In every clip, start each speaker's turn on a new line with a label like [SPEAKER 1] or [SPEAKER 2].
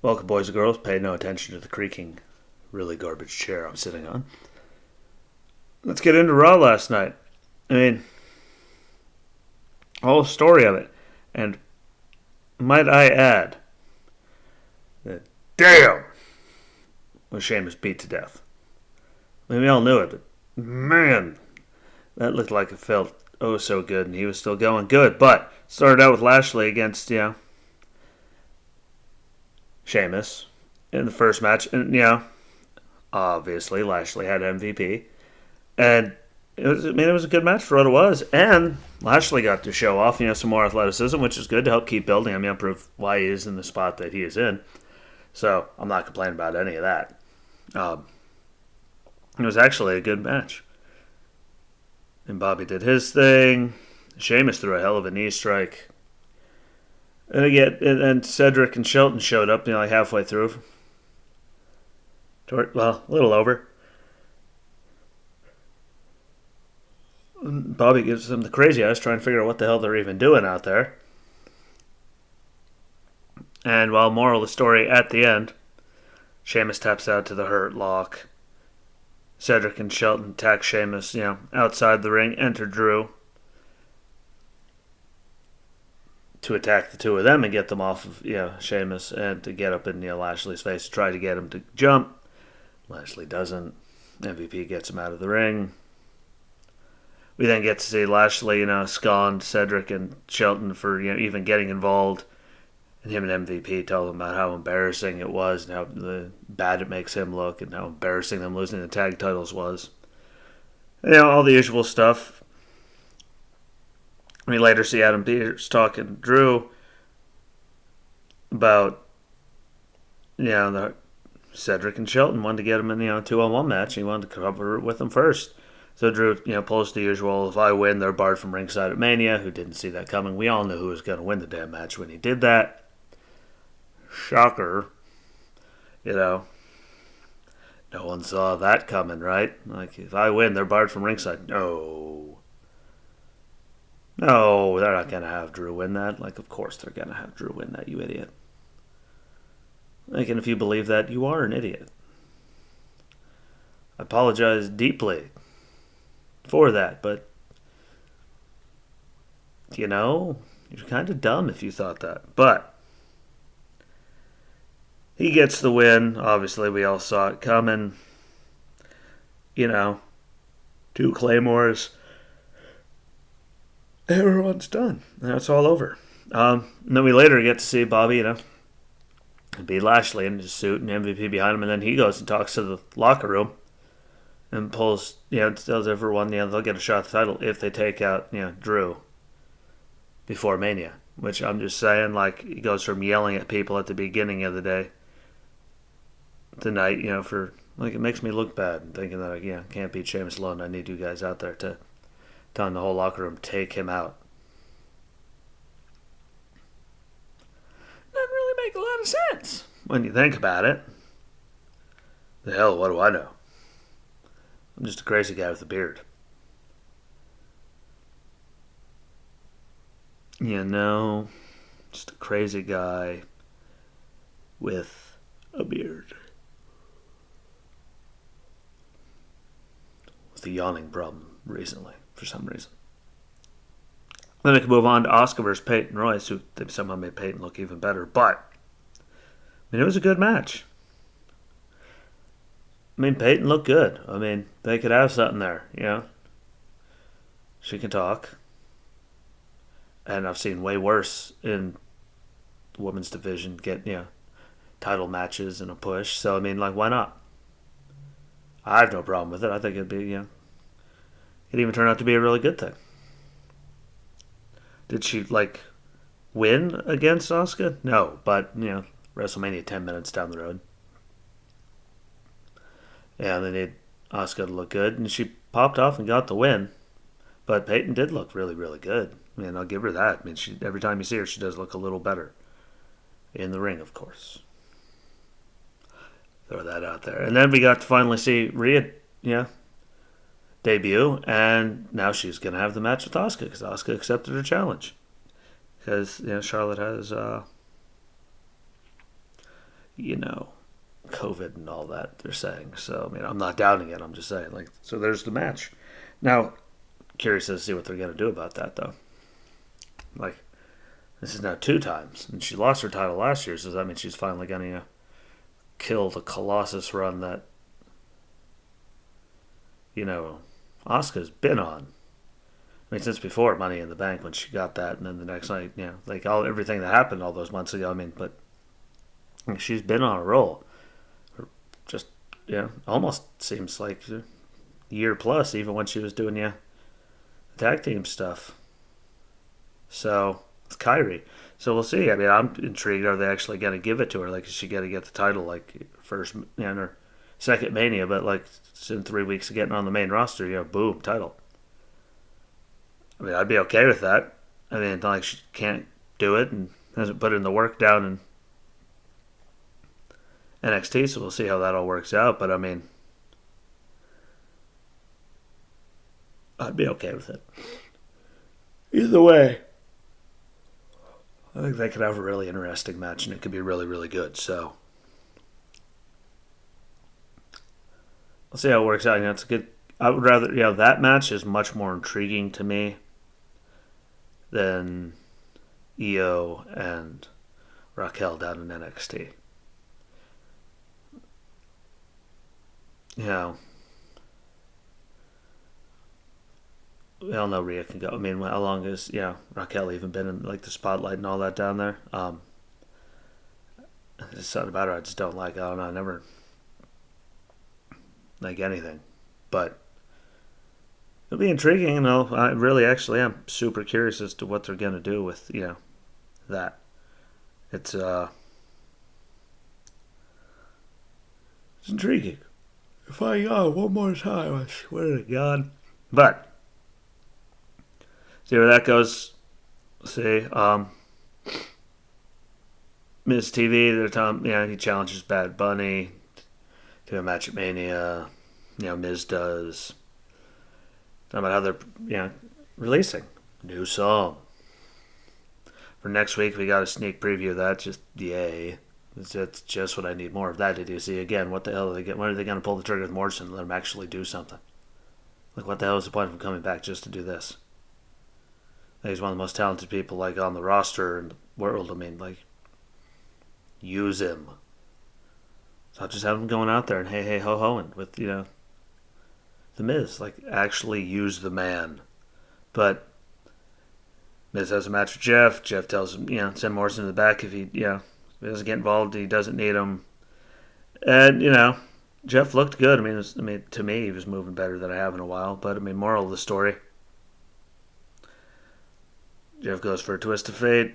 [SPEAKER 1] Welcome, boys and girls. Pay no attention to the creaking, really garbage chair I'm sitting on. Let's get into Raw last night. I mean, whole story of it. And might I add that damn was Sheamus beat to death. I mean, we all knew it, but man, that looked like it felt oh so good, and he was still going good. But started out with Lashley against, Sheamus in the first match. And, obviously Lashley had MVP. And it was a good match for what it was. And Lashley got to show off, some more athleticism, which is good to help keep building him, prove why he is in the spot that he is in. So I'm not complaining about any of that. It was actually a good match. And Bobby did his thing. Sheamus threw a hell of a knee strike. And again, and Cedric and Shelton showed up, like halfway through. Well, a little over. Bobby gives them the crazy eyes, trying to figure out what the hell they're even doing out there. And moral of the story at the end, Sheamus taps out to the Hurt Lock. Cedric and Shelton attack Sheamus, outside the ring, enter Drew to attack the two of them and get them off of, Sheamus and to get up in, Lashley's face to try to get him to jump. Lashley doesn't. MVP gets him out of the ring. We then get to see Lashley, scone Cedric and Shelton for, even getting involved. And him and MVP tell them about how embarrassing it was and how bad it makes him look and how embarrassing them losing the tag titles was. And, all the usual stuff. We later see Adam Pearce talking to Drew about, the Cedric and Shelton wanted to get him in, a 2-on-1 match. He wanted to cover it with them first. So Drew, pulls the usual, if I win, they're barred from ringside at Mania. Who didn't see that coming? We all knew who was going to win the damn match when he did that. Shocker. No one saw that coming, right? Like, if I win, they're barred from ringside. No, they're not going to have Drew win that. Like, of course they're going to have Drew win that, you idiot. Like, and if you believe that, you are an idiot. I apologize deeply for that, but, you're kind of dumb if you thought that. But he gets the win. Obviously, we all saw it coming. 2 Claymores. Everyone's done. Now it's all over. And then we later get to see Bobby, beat Lashley in his suit and MVP behind him. And then he goes and talks to the locker room and tells everyone, they'll get a shot at the title if they take out, Drew before Mania. Which I'm just saying, he goes from yelling at people at the beginning of the day tonight, for, it makes me look bad thinking that I can't beat Sheamus alone. I need you guys out there to telling the whole locker room, take him out. Doesn't really make a lot of sense when you think about it. The hell, what do I know? I'm just a crazy guy with a beard. Just a crazy guy with a beard. With a yawning problem recently, for some reason. Then we can move on to Asuka versus Peyton Royce, who they somehow made Peyton look even better. But, it was a good match. Peyton looked good. They could have something there, She can talk. And I've seen way worse in the women's division get, title matches and a push. So, why not? I have no problem with it. I think it'd be, it'd even turn out to be a really good thing. Did she, win against Asuka? No, but, WrestleMania 10 minutes down the road. Yeah, they need Asuka to look good, and she popped off and got the win. But Peyton did look really, really good. I'll give her that. Every time you see her, she does look a little better. In the ring, of course. Throw that out there. And then we got to finally see Rhea, debut. And now she's going to have the match with Asuka because Asuka accepted her challenge. Because, Charlotte has you know, COVID and all that they're saying. So I mean, I'm not doubting it. I'm just saying, like, so there's the match. Now, curious to see what they're gonna do about that though. Like, this is now two times, and she lost her title last year. So does that mean she's finally gonna kill the Colossus run that Asuka's been on? I mean, since before Money in the Bank when she got that, and then the next night, like everything that happened all those months ago. I mean, but she's been on a roll. Just almost seems like a year plus, even when she was doing tag team stuff. So it's Kyrie. So we'll see. I mean, I'm intrigued. Are they actually going to give it to her? Like, is she going to get the title like first in her second Mania? But like in 3 weeks of getting on the main roster, boom, title. I mean, I'd be okay with that. I mean, it's not like she can't do it and hasn't put in the work down in NXT, so we'll see how that all works out. But I mean, I'd be okay with it. Either way, I think they could have a really interesting match, and it could be really, really good. So we'll see how it works out. It's a good. I would rather, that match is much more intriguing to me than Io and Raquel down in NXT. We all know Rhea can go. I mean, how long has Raquel even been in like the spotlight and all that down there? There's something about her I just don't like. I don't know. I never like anything, but it'll be intriguing. I really actually am super curious as to what they're gonna do with that. It's intriguing. If I go one more time, I swear to God. But see where that goes. See, Miz TV. They're telling he challenges Bad Bunny to a match at Mania. Miz does. Talking about how they're releasing new song for next week. We got a sneak preview of that. Just yay! That's just what I need more of that. Did you see again? What the hell are they get? When are they going to pull the trigger with Morrison and let him actually do something? Like, what the hell is the point of him coming back just to do this? He's one of the most talented people like on the roster in the world. I mean, like, use him. So I'll just have him going out there and hey ho hoing with the Miz. Like, actually use the man. But Miz has a match with Jeff. Jeff tells him, send Morrison to the back if he doesn't get involved. He doesn't need him. And Jeff looked good. I mean, to me, he was moving better than I have in a while. But I mean, moral of the story: Jeff goes for a twist of fate.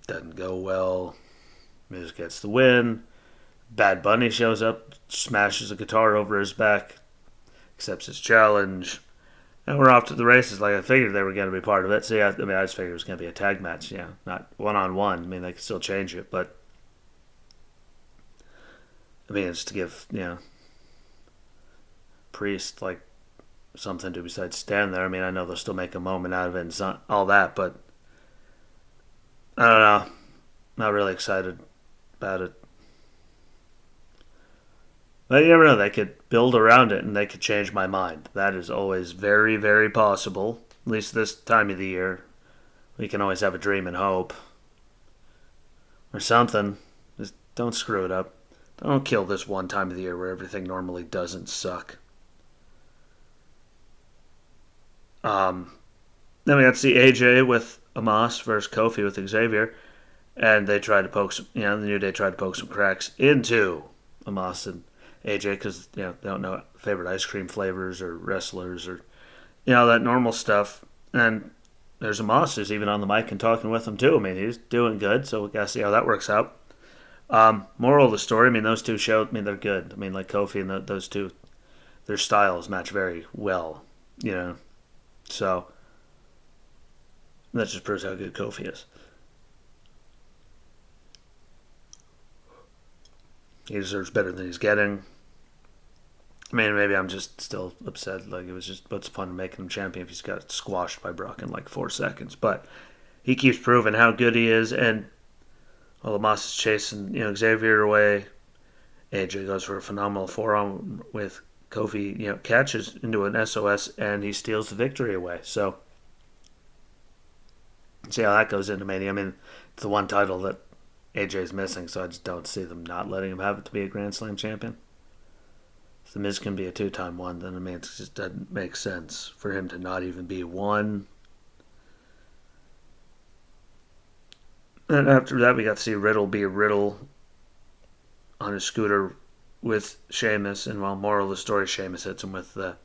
[SPEAKER 1] Doesn't go well. Miz gets the win. Bad Bunny shows up, smashes a guitar over his back, accepts his challenge, and we're off to the races. Like I figured they were going to be part of it. So I just figured it was going to be a tag match. Not one-on-one. I mean, they could still change it, but I mean, it's to give Priest like something to besides stand there. I mean, I know they'll still make a moment out of it and all that, but I don't know. Not really excited about it. But you never know. They could build around it and they could change my mind. That is always very, very possible. At least this time of the year. We can always have a dream and hope. Or something. Just don't screw it up. Don't kill this one time of the year where everything normally doesn't suck. Then we got to see AJ with Amos versus Kofi with Xavier. And they tried to poke some, the New Day tried to poke some cracks into Amos and AJ because, they don't know favorite ice cream flavors or wrestlers or, that normal stuff. And there's Amos who's even on the mic and talking with them too. I mean, he's doing good, so we got to see how that works out. Moral of the story, I mean, those two they're good. I mean, like Kofi and those two, their styles match very well, So that just proves how good Kofi is. He deserves better than he's getting. I mean, maybe I'm just still upset. Like, it was just, what's the point of making him champion if he's got squashed by Brock in like 4 seconds? But he keeps proving how good he is. And While Lamas is chasing, Xavier away, AJ goes for a phenomenal forearm with Kofi, catches into an SOS and he steals the victory away. So see how that goes into Mania. I mean, it's the one title that AJ's missing, so I just don't see them not letting him have it to be a Grand Slam champion. If The Miz can be a two-time one, then I mean, it just doesn't make sense for him to not even be one. And after that, we got to see Riddle be Riddle on his scooter with Sheamus, and while moral of the story, Sheamus hits him with the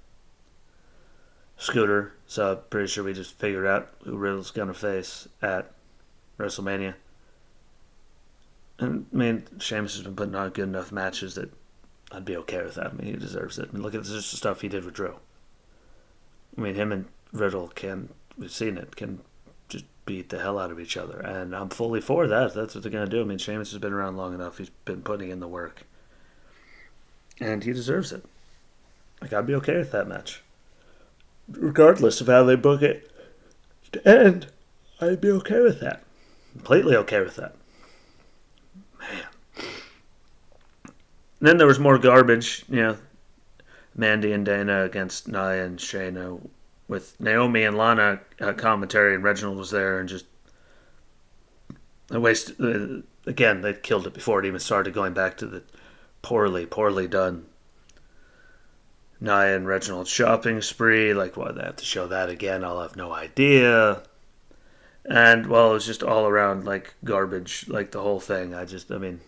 [SPEAKER 1] scooter. So I'm pretty sure we just figured out who Riddle's gonna face at WrestleMania. And I mean, Sheamus has been putting on good enough matches that I'd be okay with that. I mean, he deserves it. I mean, look at the stuff he did with Drew. I mean, him and Riddle we've seen it, can just beat the hell out of each other. And I'm fully for that. That's what they're going to do. I mean, Sheamus has been around long enough. He's been putting in the work. And he deserves it. Like, I'd be okay with that match. Regardless of how they book it to end, I'd be okay with that. Completely okay with that. Man. And then there was more garbage, Mandy and Dana against Nia and Shayna with Naomi and Lana commentary, and Reginald was there, and just a waste. Again, they killed it before it even started, going back to the poorly done Nia and Reginald shopping spree. Like, why they have to show that again, I'll have no idea. And, well, it was just all around, like, garbage, like, the whole thing. I mean,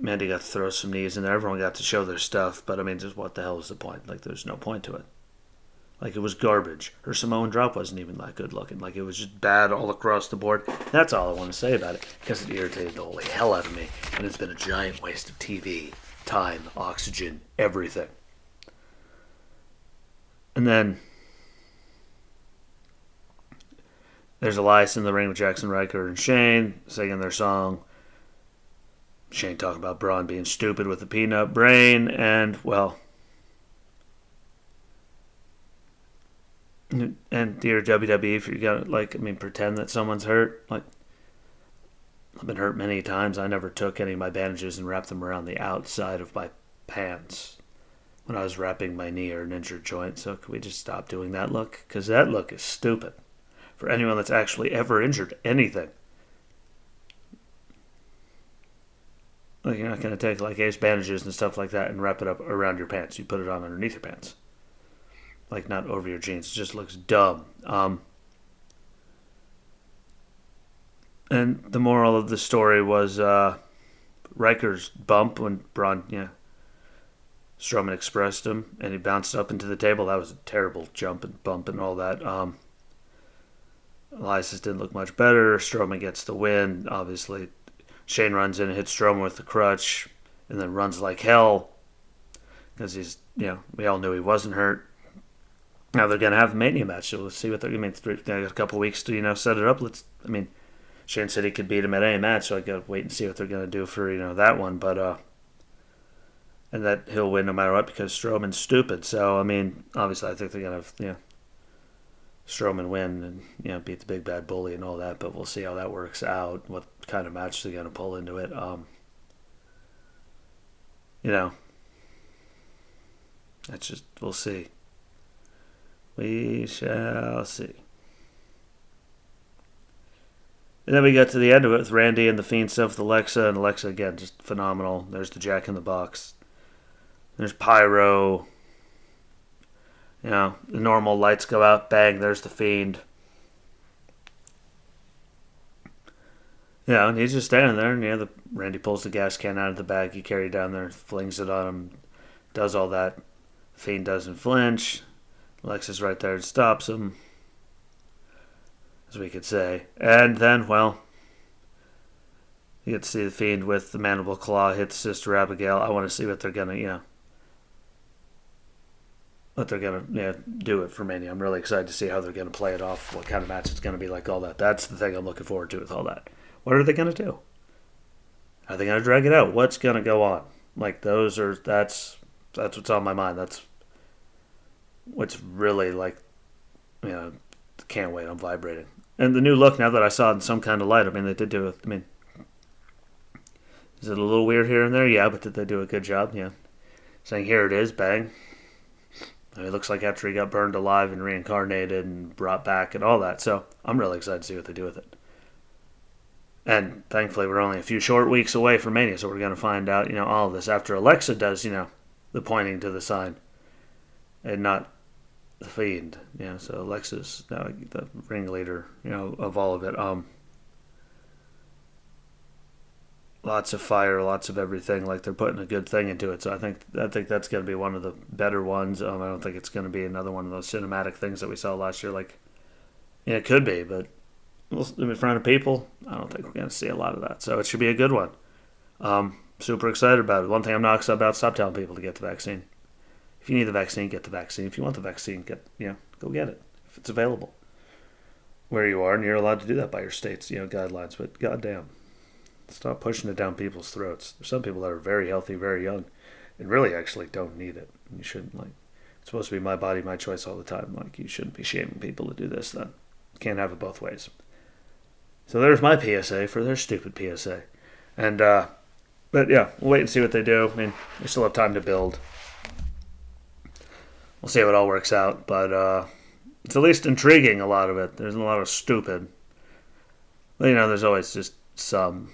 [SPEAKER 1] Mandy got to throw some knees in there. Everyone got to show their stuff, but, I mean, just what the hell was the point? Like, there's no point to it. Like, it was garbage. Her Samoan drop wasn't even that good looking. Like, it was just bad all across the board. That's all I want to say about it, because it irritated the holy hell out of me, and it's been a giant waste of TV, time, oxygen, everything. And then there's Elias in the ring with Jackson Riker and Shane singing their song. Shane talking about Braun being stupid with the peanut brain, and, well, and dear WWE, if you're gonna, pretend that someone's hurt, like, I've been hurt many times. I never took any of my bandages and wrapped them around the outside of my pants when I was wrapping my knee or an injured joint. So can we just stop doing that look? Because that look is stupid for anyone that's actually ever injured anything. Like, you're not going to take, like, ace bandages and stuff like that and wrap it up around your pants. You put it on underneath your pants. Like, not over your jeans. It just looks dumb. And the moral of the story was Riker's bump when Braun, Strowman expressed him, and he bounced up into the table. That was a terrible jump and bump and all that. Elias didn't look much better. Strowman gets the win. Obviously, Shane runs in and hits Strowman with the crutch, and then runs like hell because we all knew he wasn't hurt. Now they're going to have a Mania match, so let's see what they're going to do. They got a couple weeks to, set it up. Shane said he could beat him at any match, so I got to wait and see what they're going to do for, that one. But, and that he'll win no matter what because Strowman's stupid. So, obviously I think they're going to have, Strowman win and, beat the big bad bully and all that. But we'll see how that works out, what kind of match they're going to pull into it. That's just, we'll see. We shall see. And then we got to the end of it with Randy and the Fiend stuff with Alexa. And Alexa, again, just phenomenal. There's the Jack in the Box. There's Pyro. The normal lights go out. Bang, there's the Fiend. And he's just standing there. And, Randy pulls the gas can out of the bag he carried down there, flings it on him, does all that. Fiend doesn't flinch. Alexa's right there and stops him, as we could say. And then, well, you get to see the Fiend with the mandible claw hit Sister Abigail. I want to see what they're going to, do it for Mania. I'm really excited to see how they're going to play it off, what kind of match it's going to be like, all that. That's the thing I'm looking forward to with all that. What are they going to do? Are they going to drag it out? What's going to go on? Like, that's what's on my mind. That's what's really, can't wait. I'm vibrating. And the new look, now that I saw it in some kind of light, I mean, they did do it. I mean, is it a little weird here and there? Yeah, but did they do a good job? Yeah. Saying, here it is, bang. I mean, it looks like after he got burned alive and reincarnated and brought back and all that. So I'm really excited to see what they do with it. And thankfully, we're only a few short weeks away from Mania, so we're going to find out, all of this after Alexa does, the pointing to the sign and not the Fiend. So Alexa's now the ringleader, of all of it. Lots of fire, lots of everything. Like they're putting a good thing into it. So I think that's going to be one of the better ones. I don't think it's going to be another one of those cinematic things that we saw last year. Like, it could be, but in front of people, I don't think we're going to see a lot of that. So it should be a good one. Super excited about it. One thing I'm not excited about: stop telling people to get the vaccine. If you need the vaccine, get the vaccine. If you want the vaccine, go get it if it's available where you are, and you're allowed to do that by your state's guidelines. But goddamn, stop pushing it down people's throats. There's some people that are very healthy, very young, and really actually don't need it. You shouldn't It's supposed to be my body, my choice all the time. Like, you shouldn't be shaming people to do this. Then can't have it both ways. So there's my PSA for their stupid PSA, and but yeah, we'll wait and see what they do. I mean, they still have time to build. We'll see how it all works out, but it's at least intriguing. A lot of it. There's a lot of stupid. But, there's always just some.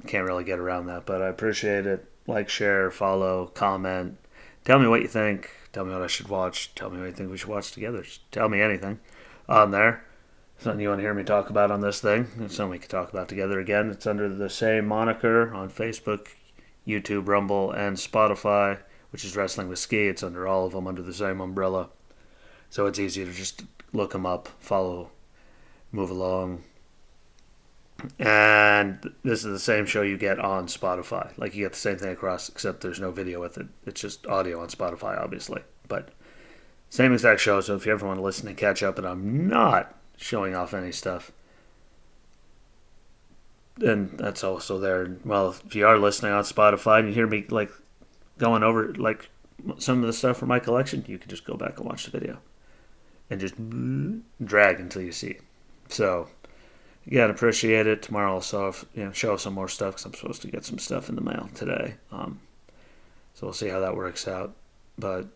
[SPEAKER 1] Can't really get around that, but I appreciate it. Like, share, follow, comment. Tell me what you think. Tell me what I should watch. Tell me what you think we should watch together. Just tell me anything on there. Something you want to hear me talk about on this thing. It's something we can talk about together again. It's under the same moniker on Facebook, YouTube, Rumble, and Spotify, which is Wrestling with Ski. It's under all of them under the same umbrella. So it's easy to just look them up, follow, move along. And this is the same show you get on Spotify. Like, you get the same thing across, except there's no video with it. It's just audio on Spotify, obviously. But same exact show, so if you ever want to listen and catch up, and I'm not showing off any stuff, then that's also there. Well, if you are listening on Spotify and you hear me, going over, some of the stuff from my collection, you can just go back and watch the video. And just drag until you see. So, again, appreciate it. Tomorrow I'll show some more stuff because I'm supposed to get some stuff in the mail today. So we'll see how that works out. But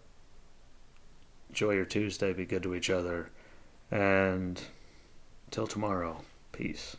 [SPEAKER 1] enjoy your Tuesday. Be good to each other. And until tomorrow, peace.